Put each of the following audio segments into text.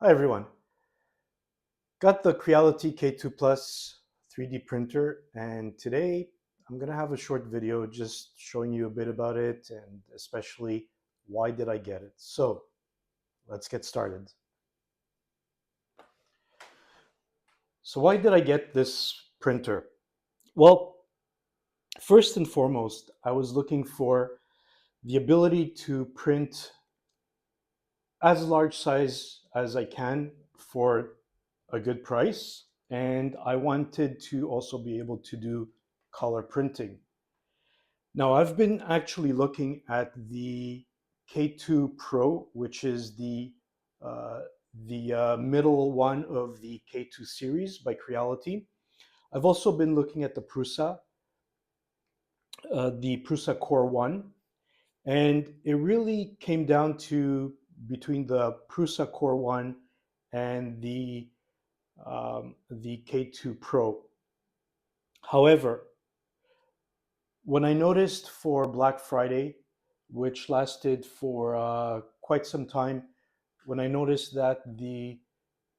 Hi everyone. Got the Creality K2 Plus 3D printer, and today I'm going to have a short video just showing you a bit about it and especially why did I get it. So let's get started. So why did I get this printer? Well, first and foremost, I was looking for the ability to print as large size as I can for a good price. And I wanted to also be able to do color printing. Now, I've been actually looking at the K2 Pro, which is uh, the middle one of the K2 series by Creality. I've also been looking at the Prusa Core 1, and it really came down to between the Prusa Core 1 and the K2 Pro. However, when I noticed for Black Friday, which lasted for quite some time, when I noticed that the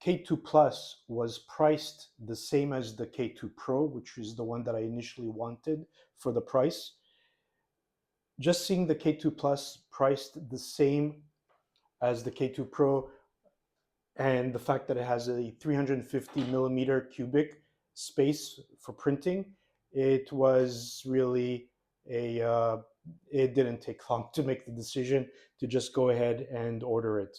K2 Plus was priced the same as the K2 Pro, which is the one that I initially wanted for the price, just seeing the K2 Plus priced the same as the K2 Pro and the fact that it has a 350 millimeter cubic space for printing, it was really a it didn't take long to make the decision to just go ahead and order it.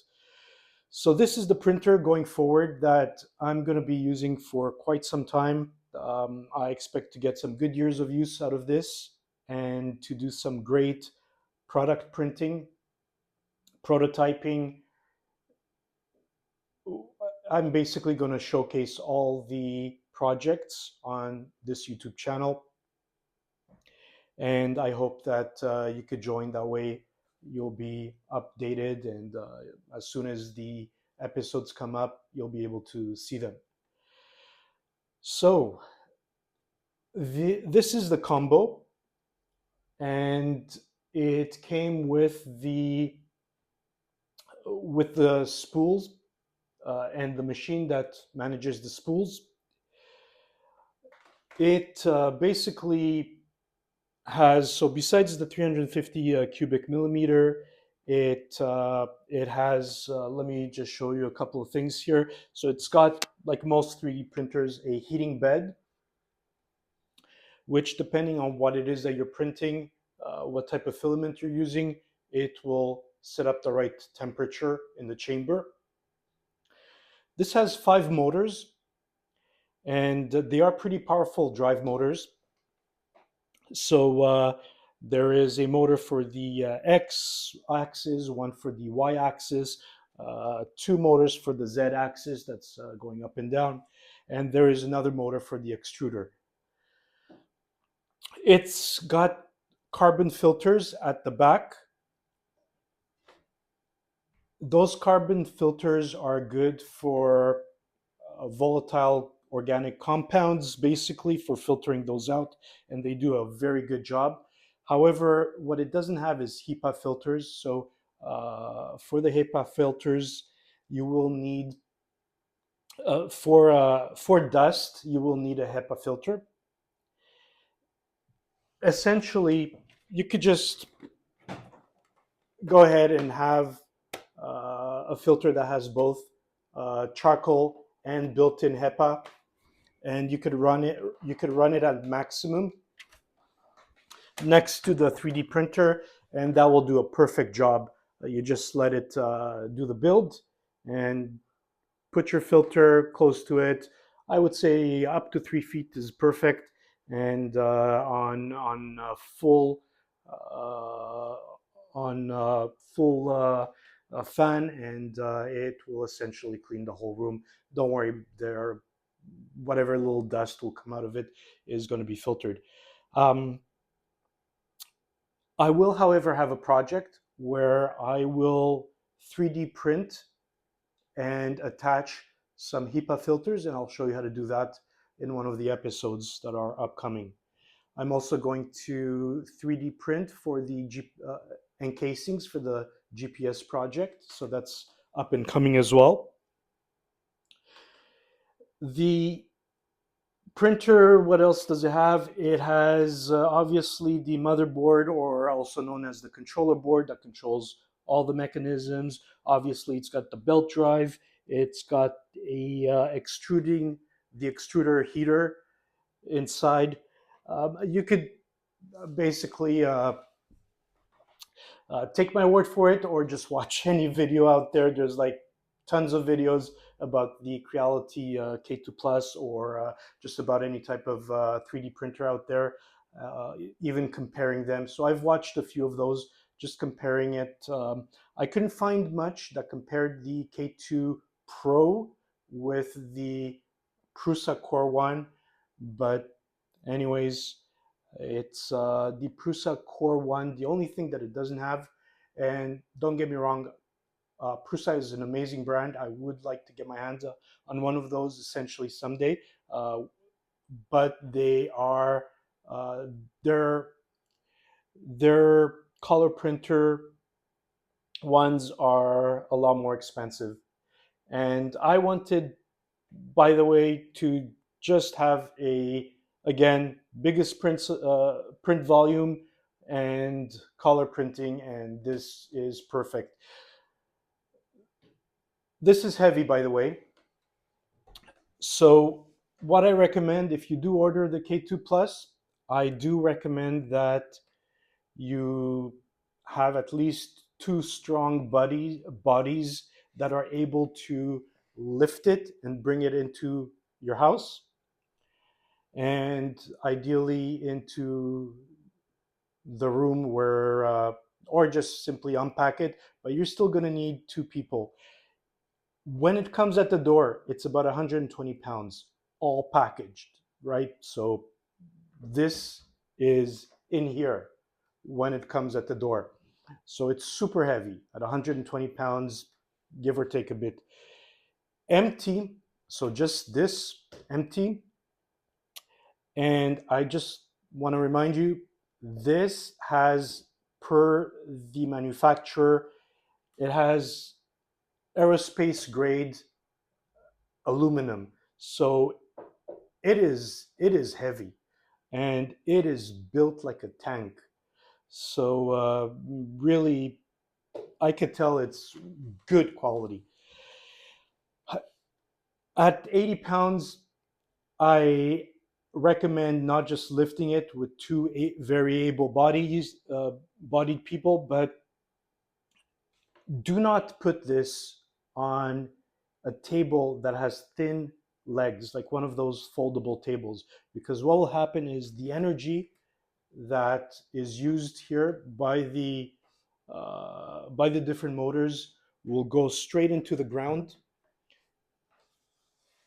So this is the printer going forward that I'm going to be using for quite some time. I expect to get some good years of use out of this and to do some great product printing, prototyping. I'm basically going to showcase all the projects on this YouTube channel, and I hope that you could join. That way, you'll be updated, and as soon as the episodes come up, you'll be able to see them. So, this is the combo, and it came with the spools and the machine that manages the spools. It basically has, so besides the 350 cubic millimeter, it has, let me just show you a couple of things here. So it's got, like most 3D printers, a heating bed, which depending on what it is that you're printing, what type of filament you're using, it will set up the right temperature in the chamber. This has 5 motors, and they are pretty powerful drive motors. So there is a motor for the X axis, one for the Y axis, 2 motors for the Z axis that's going up and down, and there is another motor for the extruder. It's got carbon filters at the back. Those carbon filters are good for volatile organic compounds, basically, for filtering those out, and they do a very good job. However, what it doesn't have is HEPA filters. So for the HEPA filters, you will need for dust, you will need a HEPA filter. Essentially, you could just go ahead and have a filter that has both charcoal and built-in HEPA, and you could run it at maximum next to the 3D printer, and that will do a perfect job. You just let it do the build and put your filter close to it. I would say up to 3 feet is perfect, and on uh, full fan, and it will essentially clean the whole room. Don't worry, there whatever little dust will come out of it is going to be filtered. Um, I will, however, have a project where I will 3D print and attach some HEPA filters, and I'll show you how to do that in one of the episodes that are upcoming. I'm also going to 3D print for the encasings for the GPS project, so that's up and coming as well. The printer, what else does it have? It has obviously the motherboard, or also known as the controller board, that controls all the mechanisms. Obviously, it's got the belt drive. It's got a extruding the extruder heater inside. You could basically take my word for it, or just watch any video out there. There's like tons of videos about the Creality K2 Plus, or just about any type of 3D printer out there, even comparing them. So I've watched a few of those, just comparing it. I couldn't find much that compared the K2 Pro with the Prusa Core 1, but anyways, it's the Prusa Core 1. The only thing that it doesn't have, and don't get me wrong, Prusa is an amazing brand. I would like to get my hands on one of those essentially someday. Uh, but they are, uh, their, their color printer ones are a lot more expensive. And I wanted, by the way, to just have a, again, biggest print volume and color printing, and this is perfect. This is heavy, by the way. So what I recommend, if you do order the K2 Plus, I do recommend that you have at least two strong bodies that are able to lift it and bring it into your house, and ideally into the room where, or just simply unpack it. But you're still going to need two people. When it comes at the door, it's about 120 pounds, all packaged, right? So this is in here when it comes at the door. So it's super heavy at 120 pounds, give or take a bit. Empty, so just this empty. And I just want to remind you, this has, per the manufacturer, it has aerospace grade aluminum. So it is heavy, and it is built like a tank. So really, I could tell it's good quality. At 80 pounds, I recommend not just lifting it with two very able bodied people, but do not put this on a table that has thin legs, like one of those foldable tables, because what will happen is the energy that is used here by the different motors will go straight into the ground.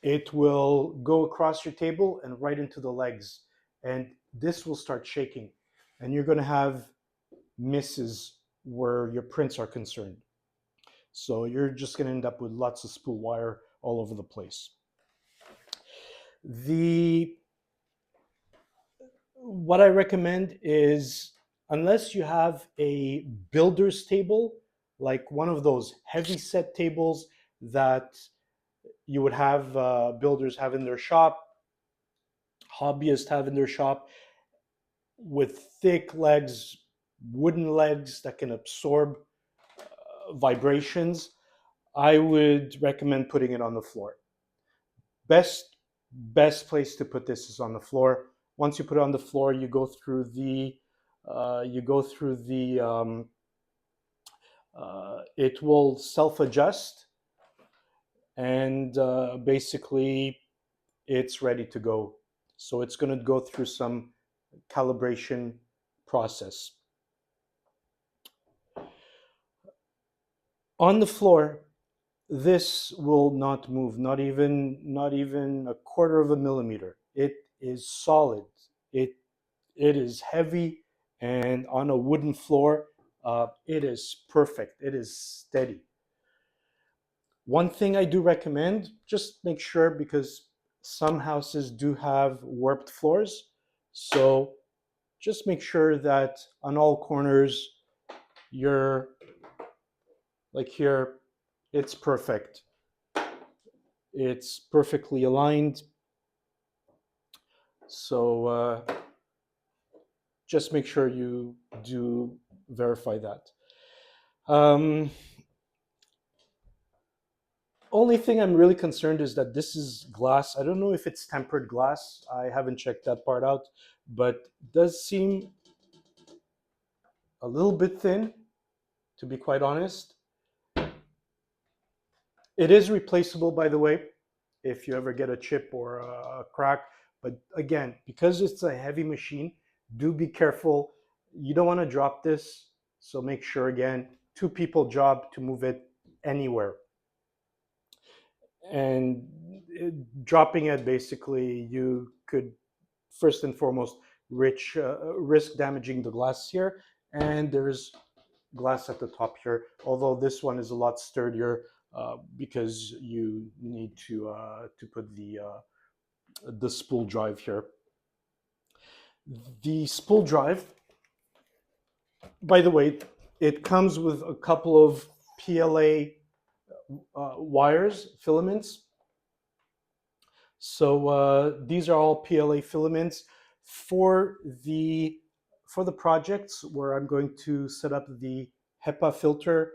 It will go across your table and right into the legs, and this will start shaking, and you're going to have misses where your prints are concerned. So you're just going to end up with lots of spool wire all over the place. The What I recommend is, unless you have a builder's table, like one of those heavy set tables that you would have builders have in their shop, hobbyists have in their shop, with thick legs, wooden legs that can absorb vibrations, I would recommend putting it on the floor. Best place to put this is on the floor. Once you put it on the floor, you go through the it will self adjust, and basically it's ready to go. So it's going to go through some calibration process. On the floor, this will not move, not even a quarter of a millimeter. It is solid. It is heavy, and on a wooden floor, it is perfect. It is steady. One thing I do recommend, just make sure, because some houses do have warped floors, so just make sure that on all corners, you're like here, it's perfect. It's perfectly aligned. So just make sure you do verify that. Um, Only thing I'm really concerned is that this is glass. I don't know if it's tempered glass. I haven't checked that part out, but it does seem a little bit thin, to be quite honest. It is replaceable, by the way, if you ever get a chip or a crack. But again, because it's a heavy machine, do be careful. You don't want to drop this. So make sure, again, two people job to move it anywhere. And dropping it, basically, you could first and foremost risk damaging the glass here. And there's glass at the top here, although this one is a lot sturdier because you need to put the spool drive here. The spool drive, by the way, it comes with a couple of PLA wires, filaments. So these are all PLA filaments for the for the projects where I'm going to set up the HEPA filter.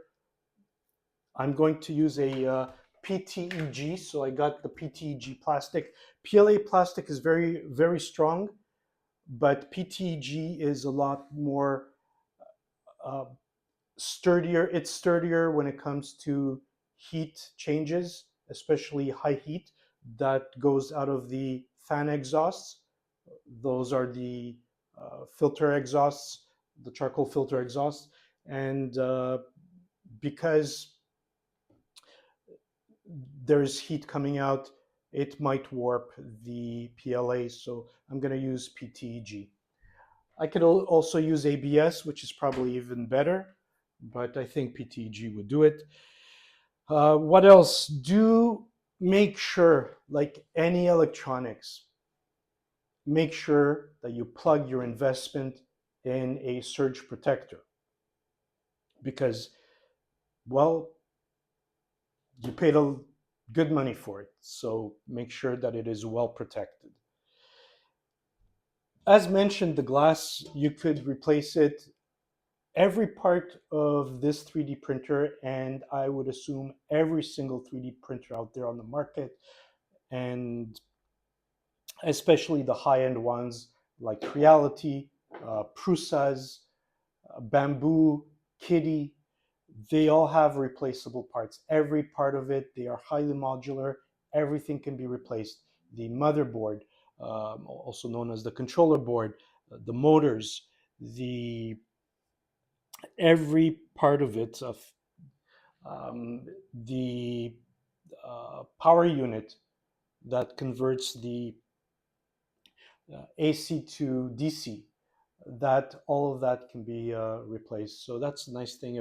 I'm going to use a PTEG, so I got the PTEG plastic. PLA plastic is very strong, but PTEG is a lot more uh, sturdier. It's sturdier when it comes to heat changes, especially high heat that goes out of the fan exhausts. Those are the filter exhausts, the charcoal filter exhausts, and because there's heat coming out, it might warp the PLA. So I'm going to use PTEG. I could also use ABS, which is probably even better, but I think PTEG would do it. What else? Do make sure, like any electronics, make sure that you plug your investment in a surge protector because, well, you paid a good money for it. So make sure that it is well protected. As mentioned, the glass, you could replace it every part of this 3D printer, and I would assume every single 3D printer out there on the market, and especially the high-end ones like Creality, Prusas, Bamboo, Kitty, they all have replaceable parts. Every part of it, they are highly modular. Everything can be replaced. The motherboard, also known as the controller board, the motors, the every part of it, of the power unit that converts the AC to DC, that all of that can be replaced. So that's the nice thing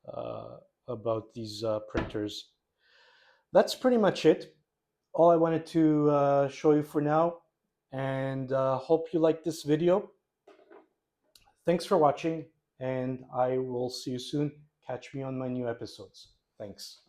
uh, about these printers. That's pretty much it. All I wanted to show you for now, and hope you like this video. Thanks for watching, and I will see you soon. Catch me on my new episodes. Thanks.